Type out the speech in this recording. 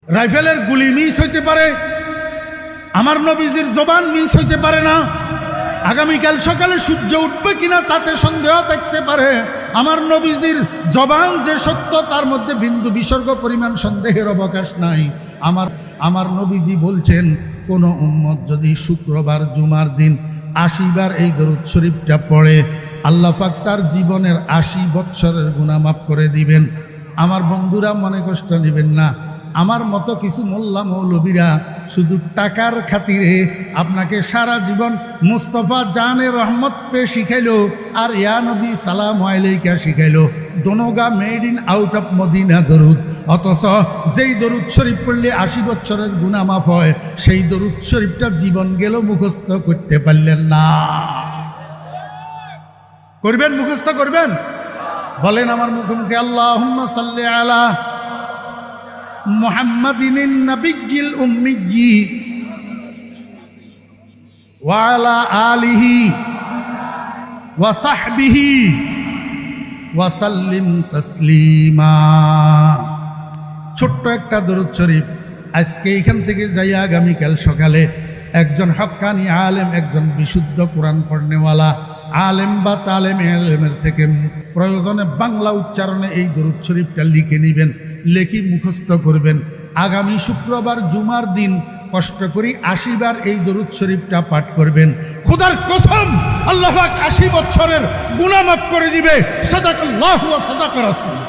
রাইফেলের গুলি মিস হইতে পারে, আমার নবীজির জবান মিস হইতে পারে না। আগামীকাল সকালে সূর্য উঠবে কিনা তাতে সন্দেহ থাকতে পারে। আমার নবীজির জবান যে সত্য তার মধ্যে বিন্দু বিসর্গ পরিমাণ সন্দেহের অবকাশ নাই। আমার নবীজি বলছেন, কোন উম্মত যদি শুক্রবার জুমার দিন ৮০ বার এই দরুদ শরীফটা পড়ে, আল্লাহ পাক তার জীবনের ৮০ বৎসরের গুনাহ মাফ করে দিবেন। আমার বন্ধুরা মনে কষ্ট নেবেন না, আমার মতো কিছু মোল্লা মৌলবীরা শুধু টাকার খাতিরে আপনাকে সারা জীবন মুস্তফা জানে রহমত পে শিখাইলো আর ইয়া নবী সালাম আলাইকা শিখাইলো, দোনোগা মেড ইন আউট অফ মদিনা দরুদ। অথচ যেই দরুদ শরীফ পড়লে ৮০ বছরের গুনাহ মাফ হয়, সেই দরুদ শরীফটা জীবন গেল মুখস্থ করতে পারলেন না। করবেন, মুখস্থ করবেন? বলেন আমার মুখে মুখে আল্লাহুম্মা সাল্লি আলা মুহাম্মাদিন নবিয়্যিল উম্মিয়্যি ওয়া আলা আলিহি ওয়া সাহবিহি ওয়া সাল্লিম তাসলিমা। ছোট্ট একটা দরুদ শরীফ আজকে এখান থেকে যাইয়া আগামীকাল সকালে একজন হক্কানি আলেম, একজন বিশুদ্ধ কোরআন পড়নেওয়ালা আলেম বা তালেম আলেমের থেকে প্রয়োজনে বাংলা উচ্চারণে এই দরুদ শরীফটা লিখে নেবেন, লেখি মুখস্থ করবেন। আগামী শুক্রবার জুমার দিন কষ্ট করি ৮০ বার এই দরুদ শরীফটা পাঠ করবেন। খোদার কসম, আল্লাহ পাক ৮০ বছরের গুনাহ মাফ করে দিবে। সাদাকাল্লাহু ওয়া সাদাকা রাসূলুহু।